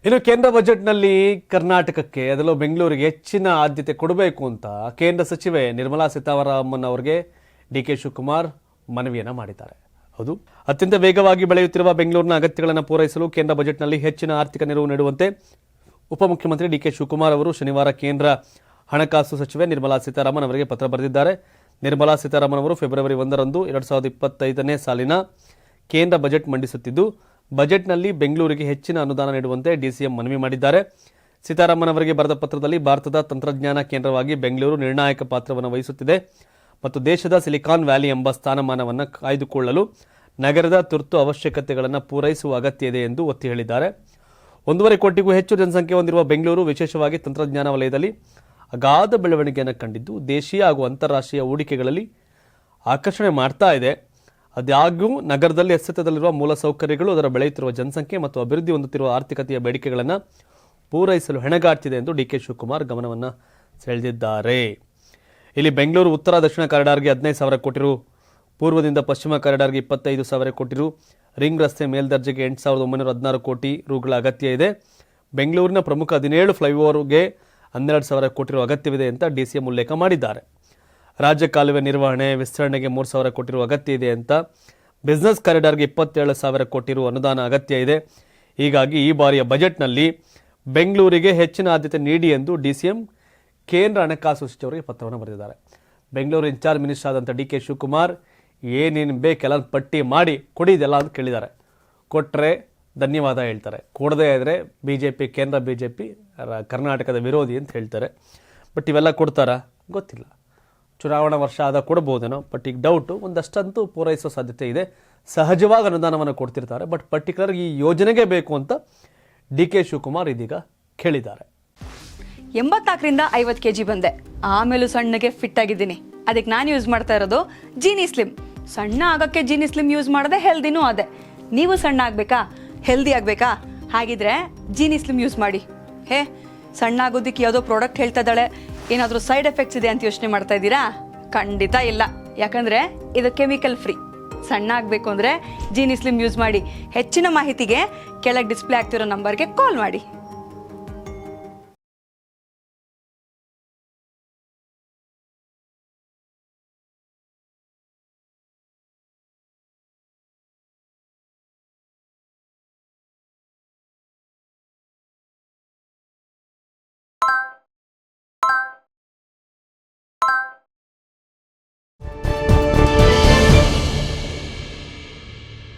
ಇನ್ನು ಕೇಂದ್ರ ಬಜೆಟ್ನಲ್ಲಿ ಕರ್ನಾಟಕಕ್ಕೆ ಅದರಲ್ಲೂ ಬೆಂಗಳೂರಿಗೆ ಹೆಚ್ಚಿನ ಆದ್ಯತೆ ಕೊಡಬೇಕು ಅಂತ ಕೇಂದ್ರ ಸಚಿವೆ ನಿರ್ಮಲಾ ಸೀತಾರಾಮನ್ ಅವರಿಗೆ ಡಿಕೆ ಶಿವಕುಮಾರ್ ಮನವಿಯನ್ನ ಮಾಡಿದ್ದಾರೆ. ಹೌದು, ಅತ್ಯಂತ ವೇಗವಾಗಿ ಬೆಳೆಯುತ್ತಿರುವ ಬೆಂಗಳೂರಿನ ಅಗತ್ಯಗಳನ್ನು ಪೂರೈಸಲು ಕೇಂದ್ರ ಬಜೆಟ್ನಲ್ಲಿ ಹೆಚ್ಚಿನ ಆರ್ಥಿಕ ನೆರವು ನೀಡುವಂತೆ ಉಪಮುಖ್ಯಮಂತ್ರಿ ಡಿಕೆ ಶಿವಕುಮಾರ್ ಅವರು ಶನಿವಾರ ಕೇಂದ್ರ ಹಣಕಾಸು ಸಚಿವೆ ನಿರ್ಮಲಾ ಸೀತಾರಾಮನ್ ಅವರಿಗೆ ಪತ್ರ ಬರೆದಿದ್ದಾರೆ. ನಿರ್ಮಲಾ ಸೀತಾರಾಮನ್ ಅವರು ಫೆಬ್ರವರಿ 1ರಂದು 2025ನೇ ಸಾಲಿನ ಕೇಂದ್ರ ಬಜೆಟ್ ಮಂಡಿಸುತ್ತಿದ್ದು, ಬಜೆಟ್ನಲ್ಲಿ ಬೆಂಗಳೂರಿಗೆ ಹೆಚ್ಚಿನ ಅನುದಾನ ನೀಡುವಂತೆ ಡಿಸಿಎಂ ಮನವಿ ಮಾಡಿದ್ದಾರೆ. ಸೀತಾರಾಮನ್ ಅವರಿಗೆ ಬರೆದ ಪತ್ರದಲ್ಲಿ ಭಾರತದ ತಂತ್ರಜ್ಞಾನ ಕೇಂದ್ರವಾಗಿ ಬೆಂಗಳೂರು ನಿರ್ಣಾಯಕ ಪಾತ್ರವನ್ನು ವಹಿಸುತ್ತಿದೆ ಮತ್ತು ದೇಶದ ಸಿಲಿಕಾನ್ ವ್ಯಾಲಿ ಎಂಬ ಸ್ಥಾನಮಾನವನ್ನು ಕಾಯ್ದುಕೊಳ್ಳಲು ನಗರದ ತುರ್ತು ಅವಶ್ಯಕತೆಗಳನ್ನು ಪೂರೈಸುವ ಅಗತ್ಯ ಇದೆ ಎಂದು ಒತ್ತಿ ಹೇಳಿದ್ದಾರೆ. 1.5 ಕೋಟಿಗೂ ಹೆಚ್ಚು ಜನಸಂಖ್ಯೆ ಹೊಂದಿರುವ ಬೆಂಗಳೂರು ವಿಶೇಷವಾಗಿ ತಂತ್ರಜ್ಞಾನ ವಲಯದಲ್ಲಿ ಅಗಾಧ ಬೆಳವಣಿಗೆಯನ್ನು ಕಂಡಿದ್ದು, ದೇಶೀಯ ಹಾಗೂ ಅಂತಾರಾಷ್ಟ್ರೀಯ ಹೂಡಿಕೆಗಳಲ್ಲಿ ಆಕರ್ಷಣೆ ಮಾಡ್ತಾ ಇದೆ. ಆದಾಗ್ಯೂ ನಗರದಲ್ಲಿ ಅಸ್ತಿತ್ವದಲ್ಲಿರುವ ಮೂಲಸೌಕರ್ಯಗಳು, ಅದರ ಬೆಳೆಯುತ್ತಿರುವ ಜನಸಂಖ್ಯೆ ಮತ್ತು ಅಭಿವೃದ್ಧಿ ಹೊಂದುತ್ತಿರುವ ಆರ್ಥಿಕತೆಯ ಬೇಡಿಕೆಗಳನ್ನು ಪೂರೈಸಲು ಹೆಣಗಾಡ್ತಿದೆ ಎಂದು ಡಿಕೆ ಶಿವಕುಮಾರ್ ಗಮನವನ್ನು ಸೆಳೆದಿದ್ದಾರೆ. ಇಲ್ಲಿ ಬೆಂಗಳೂರು ಉತ್ತರ ದಕ್ಷಿಣ ಕಾರಿಡಾರ್ಗೆ 15,000 ಕೋಟಿ ರು, ಪೂರ್ವದಿಂದ ಪಶ್ಚಿಮ ಕಾರಿಡಾರ್ಗೆ 25,000 ಕೋಟಿ ರು, ರಿಂಗ್ ರಸ್ತೆ ಮೇಲ್ದರ್ಜೆಗೆ 8,916 ಕೋಟಿ ರುಗಳ ಅಗತ್ಯ ಇದೆ. ಬೆಂಗಳೂರಿನ ಪ್ರಮುಖ 17 ಫ್ಲೈಓವರ್ಗೆ 12,000 ಕೋಟಿ ರು ಅಗತ್ಯವಿದೆ ಅಂತ ಡಿಸಿಎಂ ಉಲ್ಲೇಖ ಮಾಡಿದ್ದಾರೆ. ರಾಜ್ಯ ಕಾಲುವೆ ನಿರ್ವಹಣೆ ವಿಸ್ತರಣೆಗೆ 3,000 ಕೋಟಿ ರು ಅಗತ್ಯ ಇದೆ ಅಂತ, ಬಿಸಿನೆಸ್ ಕಾರಿಡಾರ್ಗೆ 27,000 ಕೋಟಿ ರು ಅನುದಾನ ಅಗತ್ಯ ಇದೆ. ಹೀಗಾಗಿ ಈ ಬಾರಿಯ ಬಜೆಟ್ನಲ್ಲಿ ಬೆಂಗಳೂರಿಗೆ ಹೆಚ್ಚಿನ ಆದ್ಯತೆ ನೀಡಿ ಎಂದು ಡಿಸಿಎಂ ಕೇಂದ್ರ ಹಣಕಾಸು ಸಚಿವರಿಗೆ ಪತ್ರವನ್ನು ಬರೆದಿದ್ದಾರೆ. ಬೆಂಗಳೂರು ಇನ್ಚಾರ್ಜ್ ಮಿನಿಸ್ಟರ್ ಆದಂಥ ಡಿಕೆ ಶಿವಕುಮಾರ್ ಏನೇನು ಬೇಕೆಲ್ಲ ಪಟ್ಟಿ ಮಾಡಿ ಕೊಡಿ ಇದೆಲ್ಲ ಅಂತ ಕೇಳಿದ್ದಾರೆ. ಕೊಟ್ಟರೆ ಧನ್ಯವಾದ ಹೇಳ್ತಾರೆ, ಕೊಡದೇ ಇದ್ದರೆ ಬಿಜೆಪಿ, ಕೇಂದ್ರ ಬಿಜೆಪಿ ಕರ್ನಾಟಕದ ವಿರೋಧಿ ಅಂತ ಹೇಳ್ತಾರೆ. ಬಟ್ ಇವೆಲ್ಲ ಕೊಡ್ತಾರಾ ಗೊತ್ತಿಲ್ಲ. ಚುನಾವಣಾ ವರ್ಷ ಆದ ಕೊಡ್ಬೋದೇನೋ, ಬಟ್ ಈಗ ಡೌಟು. ಒಂದಷ್ಟಂತೂ ಪೂರೈಸೋ ಸಾಧ್ಯತೆ ಇದೆ. ಸಹಜವಾಗಿ ಅನುದಾನವನ್ನು ಕೊಡ್ತಿರ್ತಾರೆ, ಬಟ್ ಪರ್ಟಿಕ್ಯುಲರ್ ಈ ಯೋಜನೆಗೆ ಬೇಕು ಅಂತ ಡಿಕೆ ಶಿವಕುಮಾರ್ ಇದೀಗ ಕೇಳಿದ್ದಾರೆ. 84ರಿಂದ 50 kg ಬಂದೆ, ಆಮೇಲೂ ಸಣ್ಣಗೆ ಫಿಟ್ ಆಗಿದ್ದೀನಿ. ಅದಕ್ಕೆ ನಾನು ಯೂಸ್ ಮಾಡ್ತಾ ಇರೋದು ಜೀನಿ ಸ್ಲಿಮ್. ಸಣ್ಣ ಆಗಕ್ಕೆ ಜೀನಿ ಸ್ಲಿಮ್ ಯೂಸ್ ಮಾಡದೆ ಹೆಲ್ದಿನೂ ಅದೇ. ನೀವು ಸಣ್ಣ ಆಗಬೇಕಾ, ಹೆಲ್ದಿ ಆಗಬೇಕಾ? ಹಾಗಿದ್ರೆ ಜೀನಿ ಸ್ಲಿಮ್ ಯೂಸ್ ಮಾಡಿ. ಸಣ್ಣ ಆಗೋದಕ್ಕೆ ಯಾವುದೋ ಪ್ರಾಡಕ್ಟ್ ಹೇಳ್ತಾ ಇದ್ದಾಳೆ, ಏನಾದರೂ ಸೈಡ್ ಎಫೆಕ್ಟ್ಸ್ ಇದೆ ಅಂತ ಯೋಚನೆ ಮಾಡ್ತಾ ಇದ್ದೀರಾ? ಖಂಡಿತ ಇಲ್ಲ, ಯಾಕಂದರೆ ಇದು ಕೆಮಿಕಲ್ ಫ್ರೀ. ಸಣ್ಣ ಆಗಬೇಕು ಅಂದರೆ ಜೀನಿ ಸ್ಲಿಮ್ ಯೂಸ್ ಮಾಡಿ. ಹೆಚ್ಚಿನ ಮಾಹಿತಿಗೆ ಕೆಳಗೆ ಡಿಸ್ಪ್ಲೇ ಆಗ್ತಿರೋ ನಂಬರ್ಗೆ ಕಾಲ್ ಮಾಡಿ.